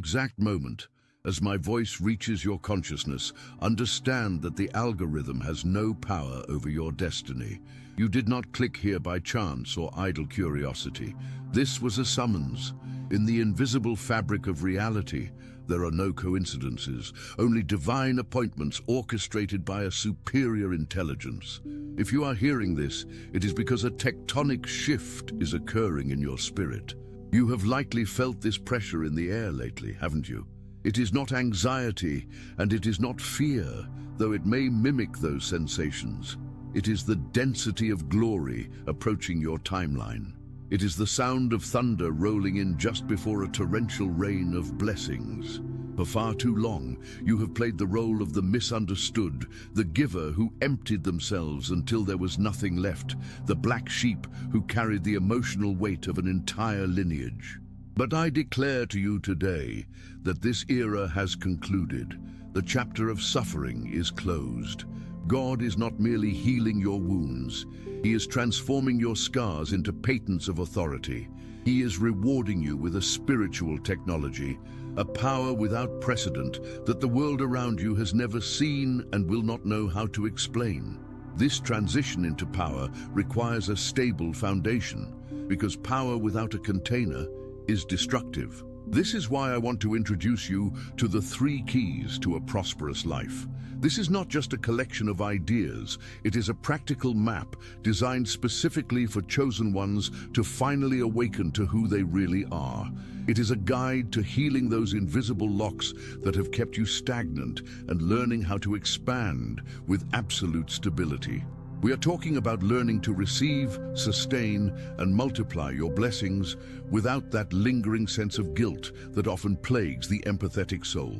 Exact moment, as my voice reaches your consciousness, understand that the algorithm has no power over your destiny. You did not click here by chance or idle curiosity. This was a summons. In the invisible fabric of reality, there are no coincidences, only divine appointments orchestrated by a superior intelligence. If you are hearing this, it is because a tectonic shift is occurring in your spirit. You have likely felt this pressure in the air lately, haven't you? It is not anxiety, and it is not fear, though it may mimic those sensations. It is the density of glory approaching your timeline. It is the sound of thunder rolling in just before a torrential rain of blessings. For far too long, you have played the role of the misunderstood, the giver who emptied themselves until there was nothing left, the black sheep who carried the emotional weight of an entire lineage. But I declare to you today that this era has concluded. The chapter of suffering is closed. God is not merely healing your wounds. He is transforming your scars into patents of authority. He is rewarding you with a spiritual technology, a power without precedent that the world around you has never seen and will not know how to explain. This transition into power requires a stable foundation, because power without a container is destructive. This is why I want to introduce you to the 3 keys to a prosperous life. This is not just a collection of ideas, it is a practical map designed specifically for chosen ones to finally awaken to who they really are. It is a guide to healing those invisible locks that have kept you stagnant and learning how to expand with absolute stability. We are talking about learning to receive, sustain, and multiply your blessings without that lingering sense of guilt that often plagues the empathetic soul.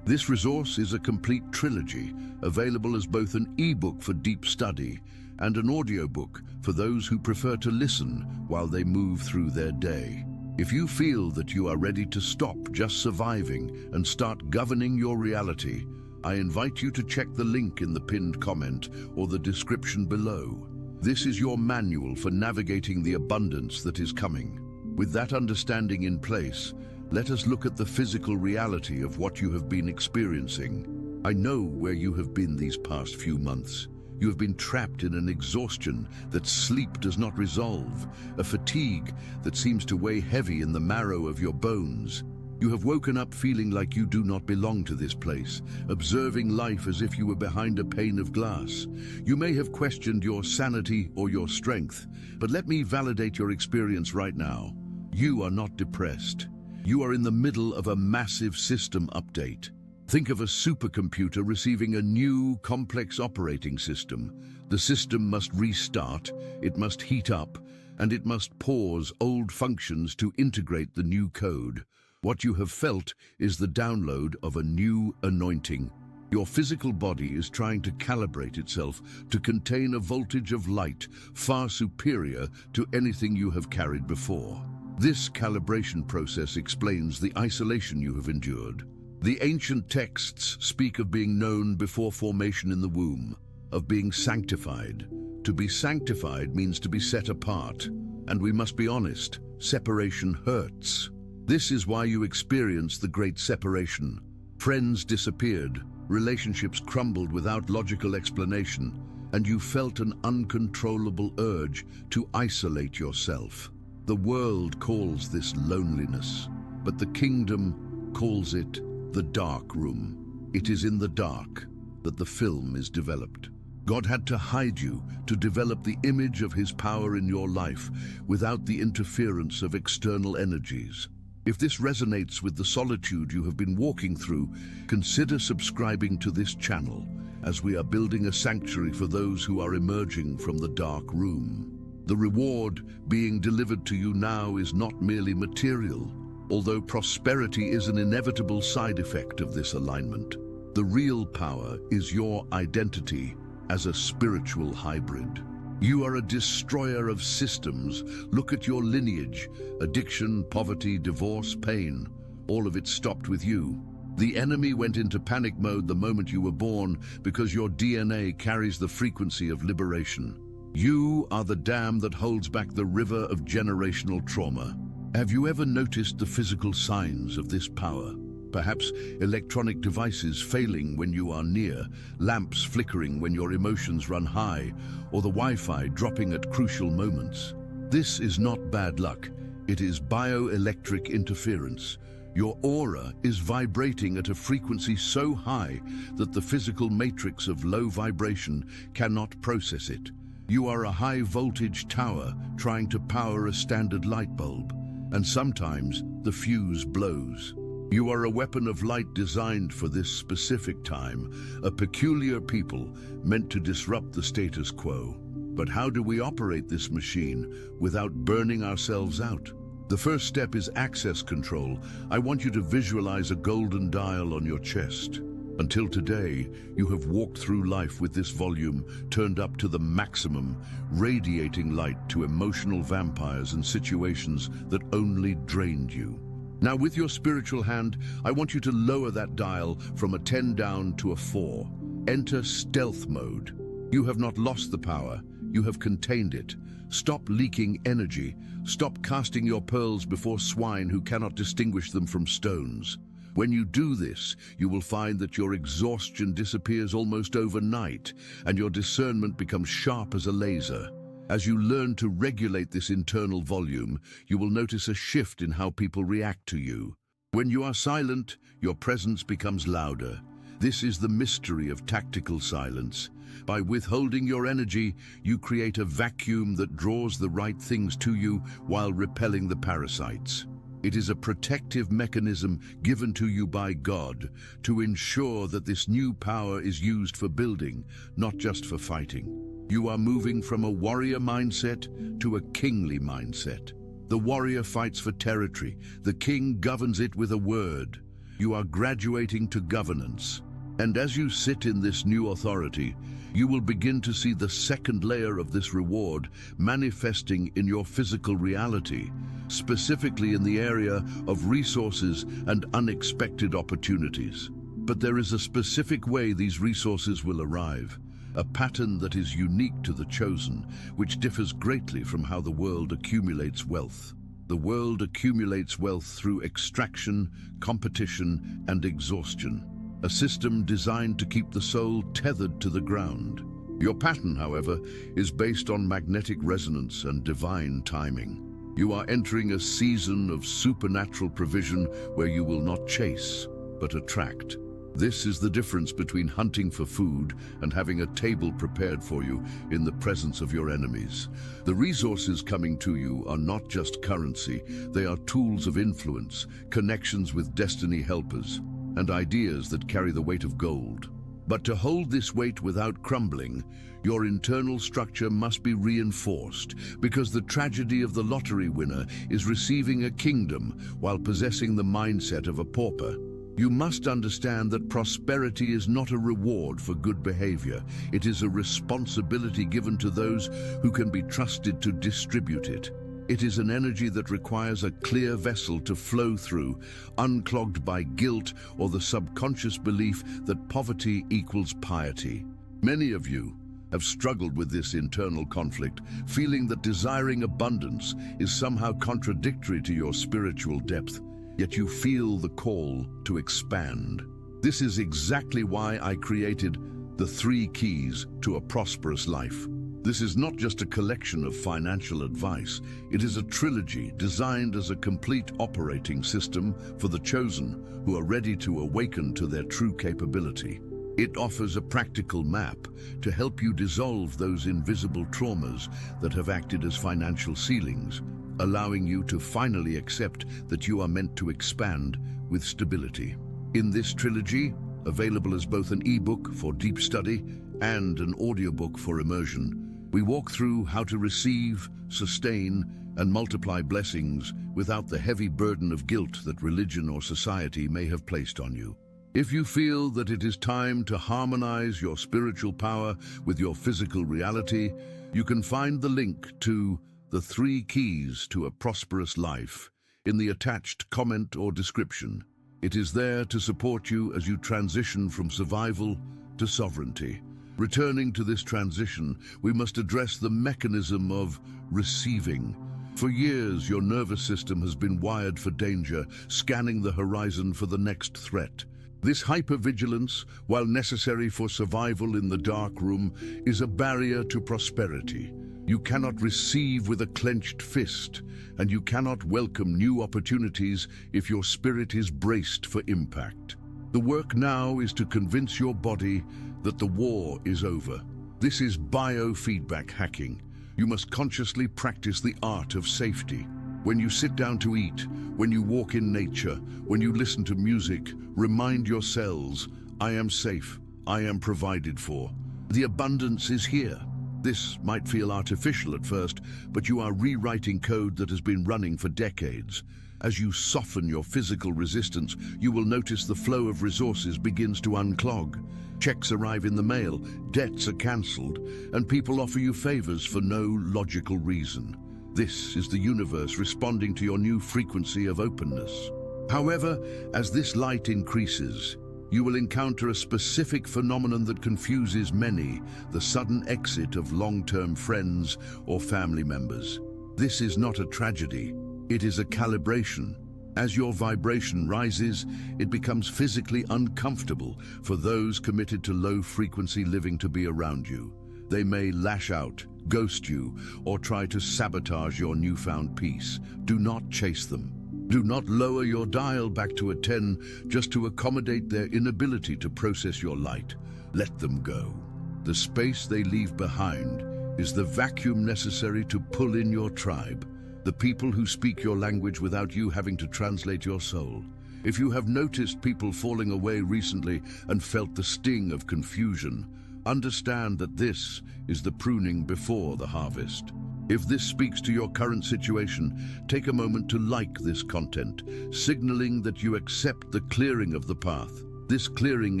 This resource is a complete trilogy, available as both an e-book for deep study and an audiobook for those who prefer to listen while they move through their day. If you feel that you are ready to stop just surviving and start governing your reality, I invite you to check the link in the pinned comment or the description below. This is your manual for navigating the abundance that is coming. With that understanding in place, let us look at the physical reality of what you have been experiencing. I know where you have been these past few months. You have been trapped in an exhaustion that sleep does not resolve, a fatigue that seems to weigh heavy in the marrow of your bones. You have woken up feeling like you do not belong to this place, observing life as if you were behind a pane of glass. You may have questioned your sanity or your strength, but let me validate your experience right now. You are not depressed. You are in the middle of a massive system update. Think of a supercomputer receiving a new, complex operating system. The system must restart, it must heat up, and it must pause old functions to integrate the new code. What you have felt is the download of a new anointing. Your physical body is trying to calibrate itself to contain a voltage of light far superior to anything you have carried before. This calibration process explains the isolation you have endured. The ancient texts speak of being known before formation in the womb, of being sanctified. To be sanctified means to be set apart, and we must be honest, separation hurts. This is why you experienced the great separation. Friends disappeared, relationships crumbled without logical explanation, and you felt an uncontrollable urge to isolate yourself. The world calls this loneliness, but the kingdom calls it the dark room. It is in the dark that the film is developed. God had to hide you to develop the image of his power in your life without the interference of external energies. If this resonates with the solitude you have been walking through, consider subscribing to this channel, as we are building a sanctuary for those who are emerging from the dark room. The reward being delivered to you now is not merely material, although prosperity is an inevitable side effect of this alignment. The real power is your identity as a spiritual hybrid. You are a destroyer of systems. Look at your lineage: addiction, poverty, divorce, pain. All of it stopped with you. The enemy went into panic mode the moment you were born because your DNA carries the frequency of liberation. You are the dam that holds back the river of generational trauma. Have you ever noticed the physical signs of this power? Perhaps electronic devices failing when you are near, lamps flickering when your emotions run high, or the Wi-Fi dropping at crucial moments. This is not bad luck. It is bioelectric interference. Your aura is vibrating at a frequency so high that the physical matrix of low vibration cannot process it. You are a high-voltage tower trying to power a standard light bulb, and sometimes the fuse blows. You are a weapon of light designed for this specific time, a peculiar people meant to disrupt the status quo. But how do we operate this machine without burning ourselves out? The first step is access control. I want you to visualize a golden dial on your chest. Until today, you have walked through life with this volume turned up to the maximum, radiating light to emotional vampires and situations that only drained you. Now, with your spiritual hand, I want you to lower that dial from a 10 down to a 4. Enter stealth mode. You have not lost the power, you have contained it. Stop leaking energy. Stop casting your pearls before swine who cannot distinguish them from stones. When you do this, you will find that your exhaustion disappears almost overnight, and your discernment becomes sharp as a laser. As you learn to regulate this internal volume, you will notice a shift in how people react to you. When you are silent, your presence becomes louder. This is the mystery of tactical silence. By withholding your energy, you create a vacuum that draws the right things to you while repelling the parasites. It is a protective mechanism given to you by God to ensure that this new power is used for building, not just for fighting. You are moving from a warrior mindset to a kingly mindset. The warrior fights for territory. The king governs it with a word. You are graduating to governance. And as you sit in this new authority, you will begin to see the second layer of this reward manifesting in your physical reality, specifically in the area of resources and unexpected opportunities. But there is a specific way these resources will arrive, a pattern that is unique to the chosen, which differs greatly from how the world accumulates wealth. The world accumulates wealth through extraction, competition, and exhaustion. A system designed to keep the soul tethered to the ground. Your pattern, however, is based on magnetic resonance and divine timing. You are entering a season of supernatural provision where you will not chase, but attract. This is the difference between hunting for food and having a table prepared for you in the presence of your enemies. The resources coming to you are not just currency, they are tools of influence, connections with destiny helpers, and ideas that carry the weight of gold. But to hold this weight without crumbling, your internal structure must be reinforced, because the tragedy of the lottery winner is receiving a kingdom while possessing the mindset of a pauper. You must understand that prosperity is not a reward for good behavior. It is a responsibility given to those who can be trusted to distribute it. It is an energy that requires a clear vessel to flow through, unclogged by guilt or the subconscious belief that poverty equals piety. Many of you have struggled with this internal conflict, feeling that desiring abundance is somehow contradictory to your spiritual depth, yet you feel the call to expand. This is exactly why I created the 3 keys to a prosperous life. This is not just a collection of financial advice. It is a trilogy designed as a complete operating system for the chosen who are ready to awaken to their true capability. It offers a practical map to help you dissolve those invisible traumas that have acted as financial ceilings, allowing you to finally accept that you are meant to expand with stability. In this trilogy, available as both an ebook for deep study and an audiobook for immersion, we walk through how to receive, sustain, and multiply blessings without the heavy burden of guilt that religion or society may have placed on you. If you feel that it is time to harmonize your spiritual power with your physical reality, you can find the link to the 3 keys to a prosperous life in the attached comment or description. It is there to support you as you transition from survival to sovereignty. Returning to this transition, we must address the mechanism of receiving. For years, your nervous system has been wired for danger, scanning the horizon for the next threat. This hypervigilance, while necessary for survival in the dark room, is a barrier to prosperity. You cannot receive with a clenched fist, and you cannot welcome new opportunities if your spirit is braced for impact. The work now is to convince your body that the war is over. This is biofeedback hacking. You must consciously practice the art of safety. When you sit down to eat, when you walk in nature, when you listen to music, remind your cells, I am safe, I am provided for. The abundance is here. This might feel artificial at first, but you are rewriting code that has been running for decades. As you soften your physical resistance, you will notice the flow of resources begins to unclog. Checks arrive in the mail, debts are cancelled, and people offer you favors for no logical reason. This is the universe responding to your new frequency of openness. However, as this light increases, you will encounter a specific phenomenon that confuses many, the sudden exit of long-term friends or family members. This is not a tragedy, it is a calibration. As your vibration rises, it becomes physically uncomfortable for those committed to low-frequency living to be around you. They may lash out, ghost you, or try to sabotage your newfound peace. Do not chase them. Do not lower your dial back to a 10 just to accommodate their inability to process your light. Let them go. The space they leave behind is the vacuum necessary to pull in your tribe, the people who speak your language without you having to translate your soul. If you have noticed people falling away recently and felt the sting of confusion, understand that this is the pruning before the harvest. If this speaks to your current situation, take a moment to like this content, signaling that you accept the clearing of the path. This clearing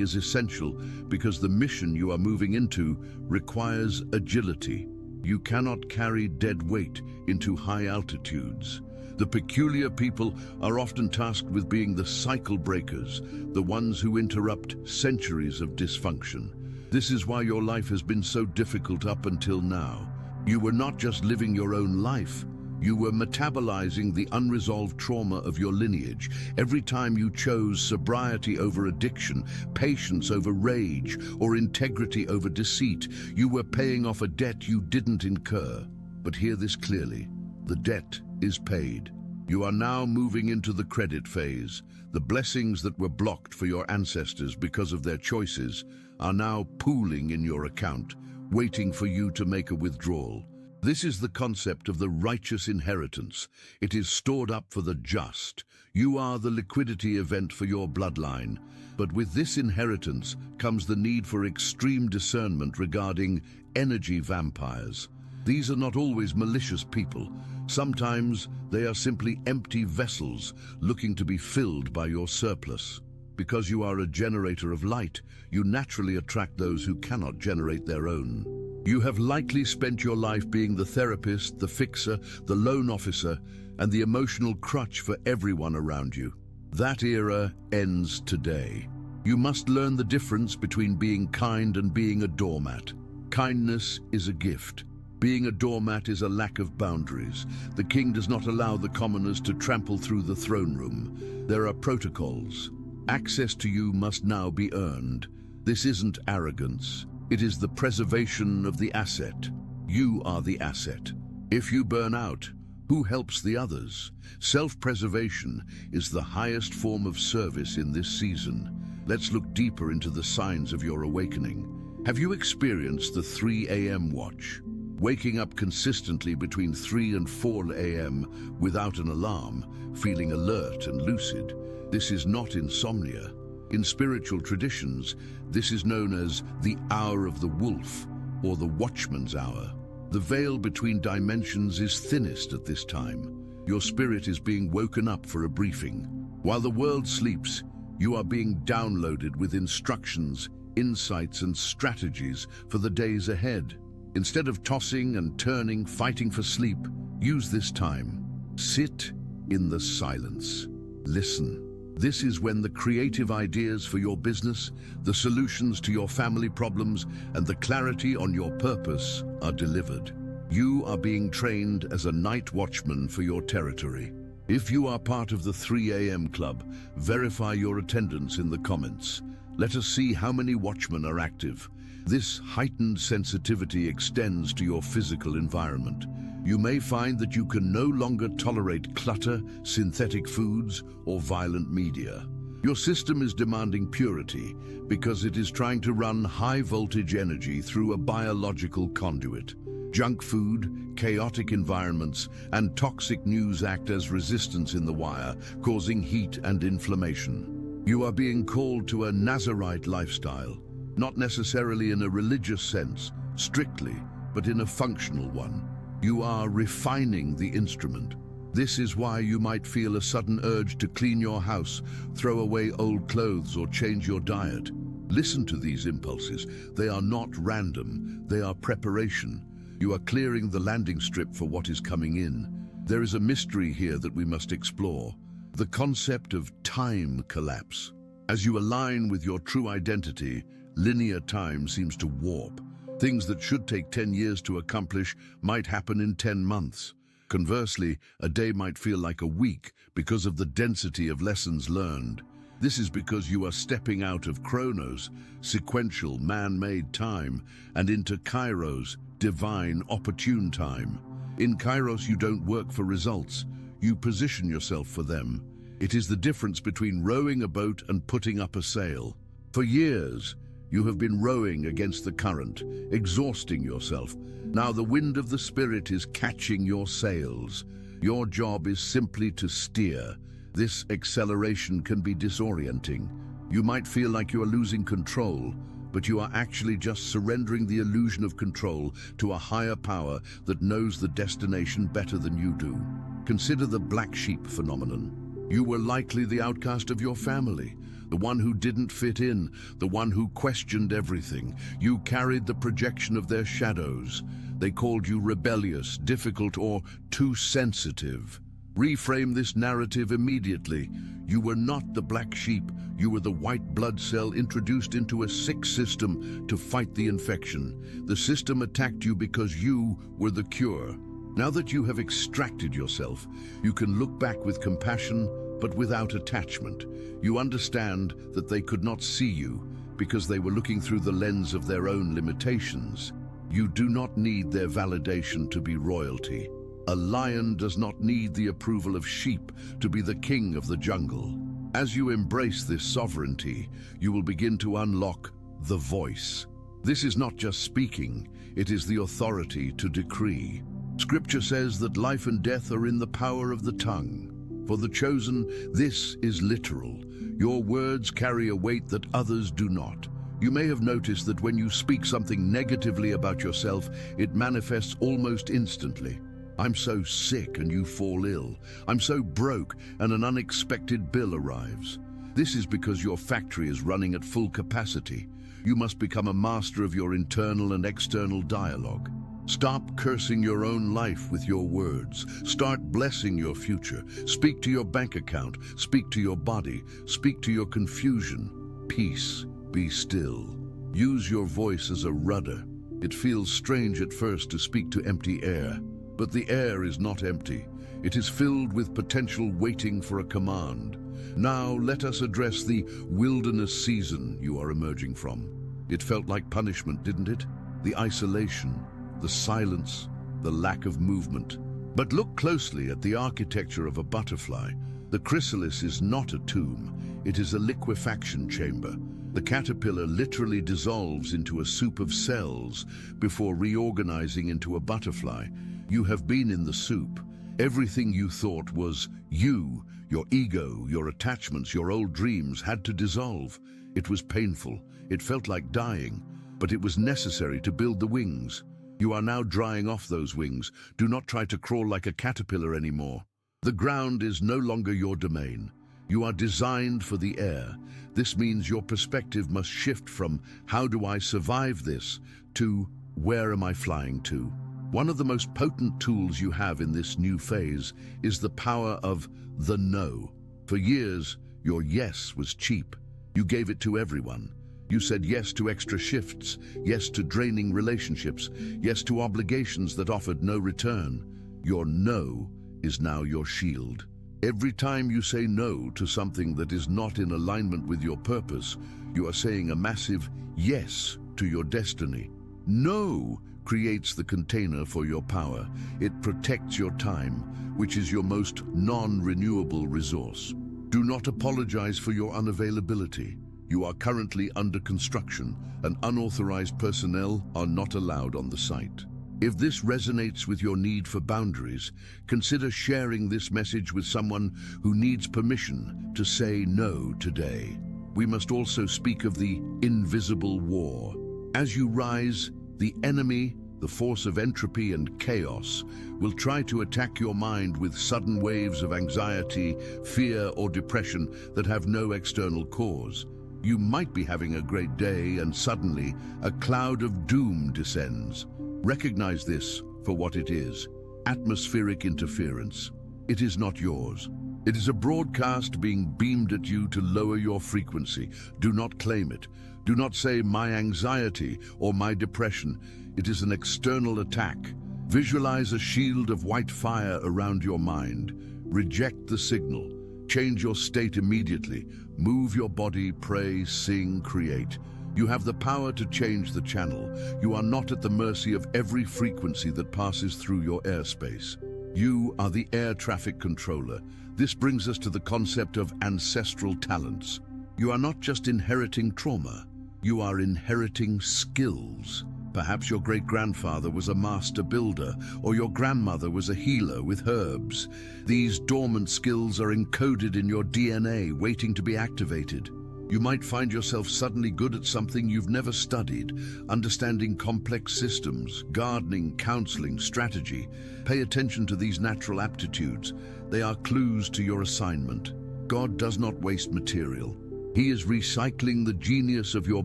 is essential because the mission you are moving into requires agility. You cannot carry dead weight into high altitudes. The peculiar people are often tasked with being the cycle breakers, the ones who interrupt centuries of dysfunction. This is why your life has been so difficult up until now. You were not just living your own life, you were metabolizing the unresolved trauma of your lineage. Every time you chose sobriety over addiction, patience over rage, or integrity over deceit, you were paying off a debt you didn't incur. But hear this clearly, the debt is paid. You are now moving into the credit phase. The blessings that were blocked for your ancestors because of their choices are now pooling in your account, waiting for you to make a withdrawal. This is the concept of the righteous inheritance. It is stored up for the just. You are the liquidity event for your bloodline. But with this inheritance comes the need for extreme discernment regarding energy vampires. These are not always malicious people. Sometimes they are simply empty vessels looking to be filled by your surplus. Because you are a generator of light, you naturally attract those who cannot generate their own. You have likely spent your life being the therapist, the fixer, the loan officer, and the emotional crutch for everyone around you. That era ends today. You must learn the difference between being kind and being a doormat. Kindness is a gift. Being a doormat is a lack of boundaries. The king does not allow the commoners to trample through the throne room. There are protocols. Access to you must now be earned. This isn't arrogance. It is the preservation of the asset. You are the asset. If you burn out, who helps the others? Self-preservation is the highest form of service in this season. Let's look deeper into the signs of your awakening. Have you experienced the 3 a.m. watch? Waking up consistently between 3 and 4 a.m. without an alarm, feeling alert and lucid. This is not insomnia. In spiritual traditions, this is known as the hour of the wolf or the watchman's hour. The veil between dimensions is thinnest at this time. Your spirit is being woken up for a briefing. While the world sleeps, you are being downloaded with instructions, insights, and strategies for the days ahead. Instead of tossing and turning, fighting for sleep, use this time. Sit in the silence. Listen. This is when the creative ideas for your business, the solutions to your family problems, and the clarity on your purpose are delivered. You are being trained as a night watchman for your territory. If you are part of the 3 a.m. club, verify your attendance in the comments. Let us see how many watchmen are active. This heightened sensitivity extends to your physical environment. You may find that you can no longer tolerate clutter, synthetic foods, or violent media. Your system is demanding purity because it is trying to run high-voltage energy through a biological conduit. Junk food, chaotic environments, and toxic news act as resistance in the wire, causing heat and inflammation. You are being called to a Nazarite lifestyle, not necessarily in a religious sense, strictly, but in a functional one. You are refining the instrument. This is why you might feel a sudden urge to clean your house, throw away old clothes, or change your diet. Listen to these impulses. They are not random, they are preparation. You are clearing the landing strip for what is coming in. There is a mystery here that we must explore. The concept of time collapse. As you align with your true identity, linear time seems to warp. Things that should take 10 years to accomplish might happen in 10 months. Conversely, a day might feel like a week because of the density of lessons learned. This is because you are stepping out of Chronos, sequential, man-made time, and into Kairos, divine, opportune time. In Kairos, you don't work for results. You position yourself for them. It is the difference between rowing a boat and putting up a sail. For years, you have been rowing against the current, exhausting yourself. Now the wind of the spirit is catching your sails. Your job is simply to steer. This acceleration can be disorienting. You might feel like you are losing control, but you are actually just surrendering the illusion of control to a higher power that knows the destination better than you do. Consider the black sheep phenomenon. You were likely the outcast of your family, the one who didn't fit in, the one who questioned everything. You carried the projection of their shadows. They called you rebellious, difficult, or too sensitive. Reframe this narrative immediately. You were not the black sheep. You were the white blood cell introduced into a sick system to fight the infection. The system attacked you because you were the cure. Now that you have extracted yourself, you can look back with compassion, but without attachment. You understand that they could not see you because they were looking through the lens of their own limitations. You do not need their validation to be royalty. A lion does not need the approval of sheep to be the king of the jungle. As you embrace this sovereignty, you will begin to unlock the voice. This is not just speaking, it is the authority to decree. Scripture says that life and death are in the power of the tongue. For the chosen, this is literal. Your words carry a weight that others do not. You may have noticed that when you speak something negatively about yourself, it manifests almost instantly. I'm so sick and you fall ill. I'm so broke and an unexpected bill arrives. This is because your factory is running at full capacity. You must become a master of your internal and external dialogue. Stop cursing your own life with your words. Start blessing your future. Speak to your bank account. Speak to your body. Speak to your confusion. Peace. Be still. Use your voice as a rudder. It feels strange at first to speak to empty air, but the air is not empty. It is filled with potential waiting for a command. Now let us address the wilderness season you are emerging from. It felt like punishment, didn't it? The isolation, the silence, the lack of movement. But look closely at the architecture of a butterfly. The chrysalis is not a tomb, it is a liquefaction chamber. The caterpillar literally dissolves into a soup of cells before reorganizing into a butterfly. You have been in the soup. Everything you thought was you, your ego, your attachments, your old dreams had to dissolve. It was painful. It felt like dying, but it was necessary to build the wings. You are now drying off those wings. Do not try to crawl like a caterpillar anymore. The ground is no longer your domain. You are designed for the air. This means your perspective must shift from "how do I survive this" to "where am I flying to?" One of the most potent tools you have in this new phase is the power of the no. For years, your yes was cheap. You gave it to everyone. You said yes to extra shifts, yes to draining relationships, yes to obligations that offered no return. Your no is now your shield. Every time you say no to something that is not in alignment with your purpose, you are saying a massive yes to your destiny. No creates the container for your power. It protects your time, which is your most non-renewable resource. Do not apologize for your unavailability. You are currently under construction, and unauthorized personnel are not allowed on the site. If this resonates with your need for boundaries, consider sharing this message with someone who needs permission to say no today. We must also speak of the invisible war. As you rise, the enemy, the force of entropy and chaos, will try to attack your mind with sudden waves of anxiety, fear, or depression that have no external cause. You might be having a great day and suddenly a cloud of doom descends. Recognize this for what it is: atmospheric interference. It is not yours. It is a broadcast being beamed at you to lower your frequency. Do not claim it. Do not say my anxiety or my depression. It is an external attack. Visualize a shield of white fire around your mind. Reject the signal. Change your state immediately. Move your body, pray, sing, create. You have the power to change the channel. You are not at the mercy of every frequency that passes through your airspace. You are the air traffic controller. This brings us to the concept of ancestral talents. You are not just inheriting trauma. You are inheriting skills. Perhaps your great-grandfather was a master builder, or your grandmother was a healer with herbs. These dormant skills are encoded in your DNA, waiting to be activated. You might find yourself suddenly good at something you've never studied, understanding complex systems, gardening, counseling, strategy. Pay attention to these natural aptitudes. They are clues to your assignment. God does not waste material. He is recycling the genius of your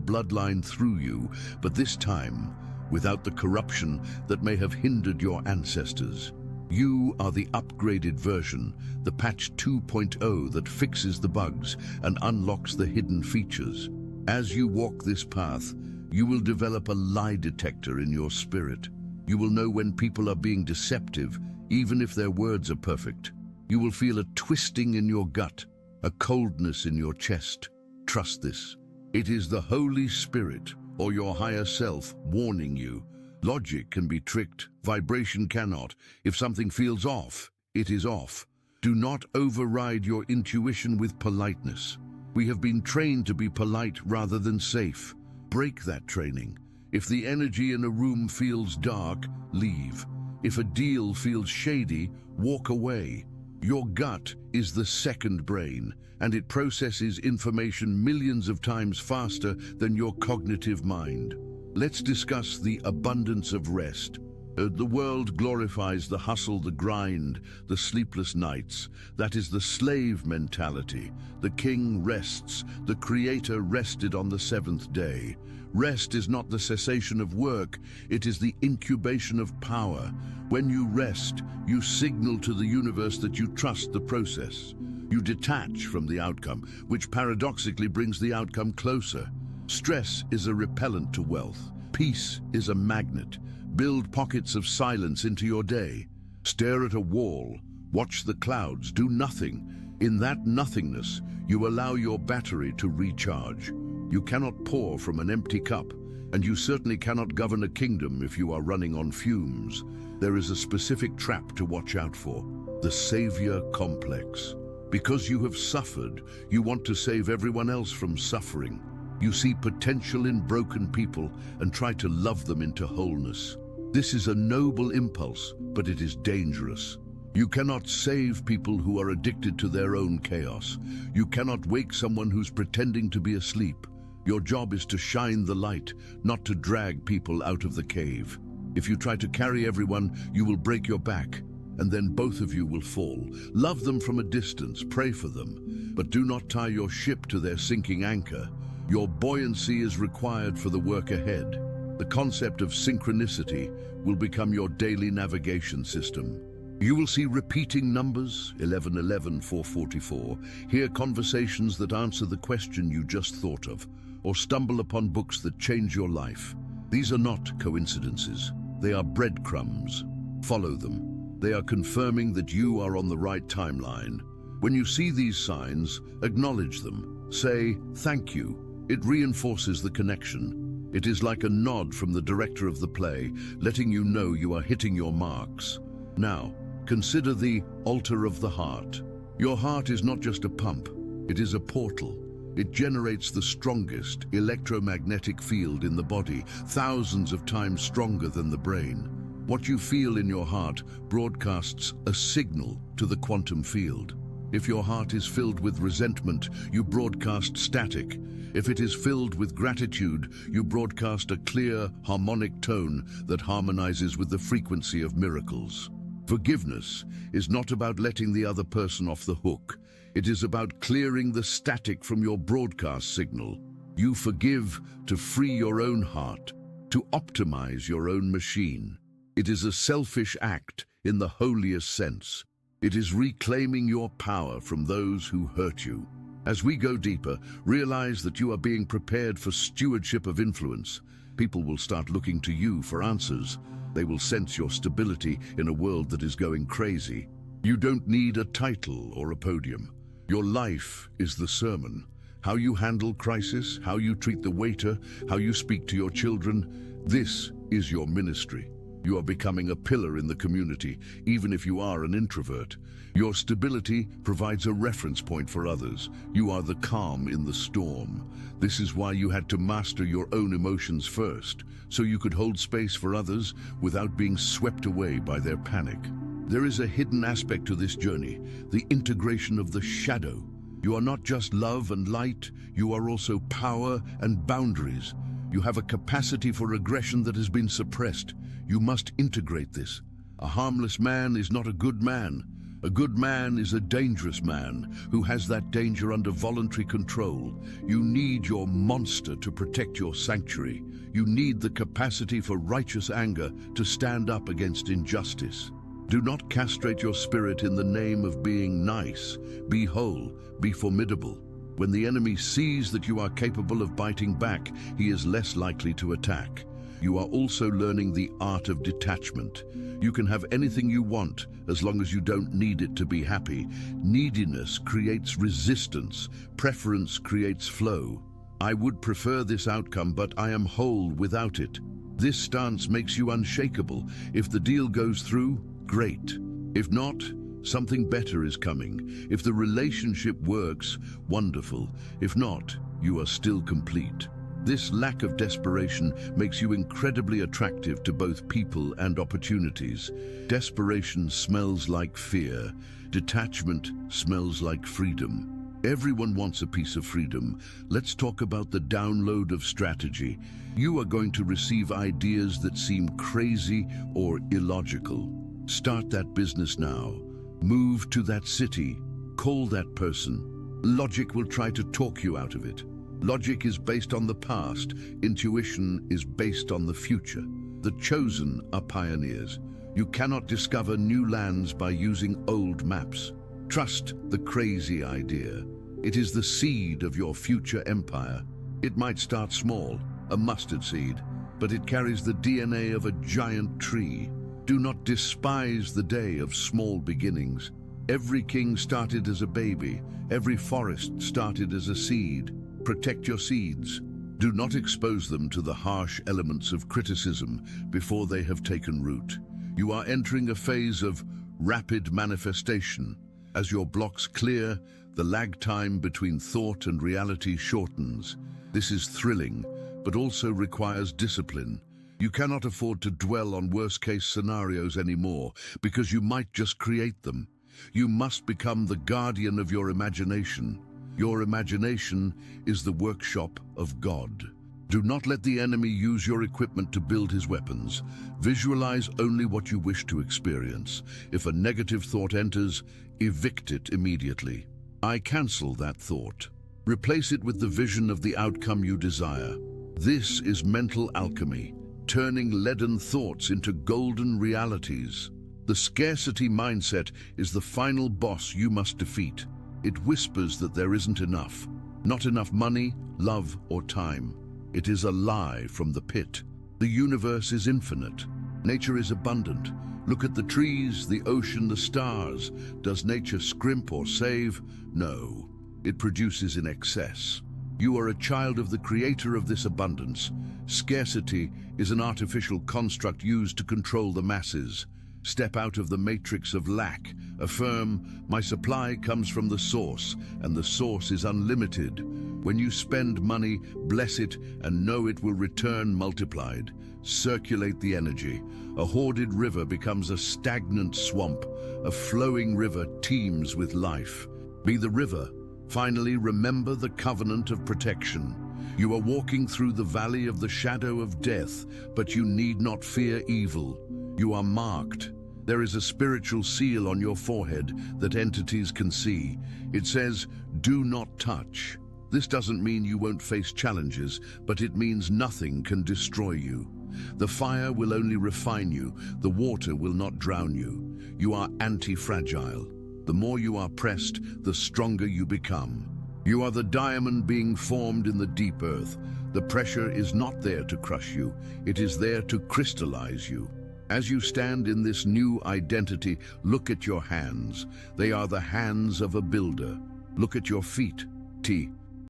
bloodline through you, but this time, without the corruption that may have hindered your ancestors. You are the upgraded version, the patch 2.0 that fixes the bugs and unlocks the hidden features. As you walk this path, you will develop a lie detector in your spirit. You will know when people are being deceptive, even if their words are perfect. You will feel a twisting in your gut, a coldness in your chest. Trust this. It is the Holy Spirit, or your higher self, warning you. Logic can be tricked, vibration cannot. If something feels off, it is off. Do not override your intuition with politeness. We have been trained to be polite rather than safe. Break that training. If the energy in a room feels dark, leave. If a deal feels shady, walk away. Your gut is the second brain, and it processes information millions of times faster than your cognitive mind. Let's discuss the abundance of rest. The world glorifies the hustle, the grind, the sleepless nights. That is the slave mentality. The king rests. The creator rested on the seventh day. Rest is not the cessation of work. It is the incubation of power. When you rest, you signal to the universe that you trust the process. You detach from the outcome, which paradoxically brings the outcome closer. Stress is a repellent to wealth. Peace is a magnet. Build pockets of silence into your day. Stare at a wall. Watch the clouds. Do nothing. In that nothingness, you allow your battery to recharge. You cannot pour from an empty cup, and you certainly cannot govern a kingdom if you are running on fumes. There is a specific trap to watch out for: the savior complex. Because you have suffered, you want to save everyone else from suffering. You see potential in broken people and try to love them into wholeness. This is a noble impulse, but it is dangerous. You cannot save people who are addicted to their own chaos. You cannot wake someone who's pretending to be asleep. Your job is to shine the light, not to drag people out of the cave. If you try to carry everyone, you will break your back, and then both of you will fall. Love them from a distance, pray for them, but do not tie your ship to their sinking anchor. Your buoyancy is required for the work ahead. The concept of synchronicity will become your daily navigation system. You will see repeating numbers, 1111, 444, hear conversations that answer the question you just thought of, or stumble upon books that change your life. These are not coincidences. They are breadcrumbs. Follow them. They are confirming that you are on the right timeline. When you see these signs, acknowledge them. Say, thank you. It reinforces the connection. It is like a nod from the director of the play, letting you know you are hitting your marks. Now, consider the altar of the heart. Your heart is not just a pump, it is a portal. It generates the strongest electromagnetic field in the body, thousands of times stronger than the brain. What you feel in your heart broadcasts a signal to the quantum field. If your heart is filled with resentment, you broadcast static. If it is filled with gratitude, you broadcast a clear, harmonic tone that harmonizes with the frequency of miracles. Forgiveness is not about letting the other person off the hook. It is about clearing the static from your broadcast signal. You forgive to free your own heart, to optimize your own machine. It is a selfish act in the holiest sense. It is reclaiming your power from those who hurt you. As we go deeper, realize that you are being prepared for stewardship of influence. People will start looking to you for answers. They will sense your stability in a world that is going crazy. You don't need a title or a podium. Your life is the sermon. How you handle crisis, how you treat the waiter, how you speak to your children, this is your ministry. You are becoming a pillar in the community, even if you are an introvert. Your stability provides a reference point for others. You are the calm in the storm. This is why you had to master your own emotions first, so you could hold space for others without being swept away by their panic. There is a hidden aspect to this journey, the integration of the shadow. You are not just love and light, you are also power and boundaries. You have a capacity for aggression that has been suppressed. You must integrate this. A harmless man is not a good man. A good man is a dangerous man who has that danger under voluntary control. You need your monster to protect your sanctuary. You need the capacity for righteous anger to stand up against injustice. Do not castrate your spirit in the name of being nice. Be whole, be formidable. When the enemy sees that you are capable of biting back, he is less likely to attack. You are also learning the art of detachment. You can have anything you want as long as you don't need it to be happy. Neediness creates resistance. Preference creates flow. I would prefer this outcome, but I am whole without it. This stance makes you unshakable. If the deal goes through, great. If not, something better is coming. If the relationship works, wonderful. If not, you are still complete. This lack of desperation makes you incredibly attractive to both people and opportunities. Desperation smells like fear. Detachment smells like freedom. Everyone wants a piece of freedom. Let's talk about the download of strategy. You are going to receive ideas that seem crazy or illogical. Start that business now. Move to that city. Call that person. Logic will try to talk you out of it. Logic is based on the past. Intuition is based on the future. The chosen are pioneers. You cannot discover new lands by using old maps. Trust the crazy idea. It is the seed of your future empire. It might start small, a mustard seed, but it carries the DNA of a giant tree. Do not despise the day of small beginnings. Every king started as a baby. Every forest started as a seed. Protect your seeds. Do not expose them to the harsh elements of criticism before they have taken root. You are entering a phase of rapid manifestation. As your blocks clear, the lag time between thought and reality shortens. This is thrilling, but also requires discipline. You cannot afford to dwell on worst-case scenarios anymore, because you might just create them. You must become the guardian of your imagination. Your imagination is the workshop of God. Do not let the enemy use your equipment to build his weapons. Visualize only what you wish to experience. If a negative thought enters, evict it immediately. I cancel that thought. Replace it with the vision of the outcome you desire. This is mental alchemy, turning leaden thoughts into golden realities. The scarcity mindset is the final boss you must defeat. It whispers that there isn't enough. Not enough money, love, or time. It is a lie from the pit. The universe is infinite. Nature is abundant. Look at the trees, the ocean, the stars. Does nature scrimp or save? No. It produces in excess. You are a child of the creator of this abundance. Scarcity is an artificial construct used to control the masses. Step out of the matrix of lack. Affirm, my supply comes from the source, and the source is unlimited. When you spend money, bless it and know it will return multiplied. Circulate the energy. A hoarded river becomes a stagnant swamp. A flowing river teems with life. Be the river. Finally, remember the covenant of protection. You are walking through the valley of the shadow of death, but you need not fear evil. You are marked. There is a spiritual seal on your forehead that entities can see. It says, do not touch. This doesn't mean you won't face challenges, but it means nothing can destroy you. The fire will only refine you. The water will not drown you. You are anti-fragile. The more you are pressed, the stronger you become. You are the diamond being formed in the deep earth. The pressure is not there to crush you. It is there to crystallize you. As you stand in this new identity, look at your hands. They are the hands of a builder. Look at your feet.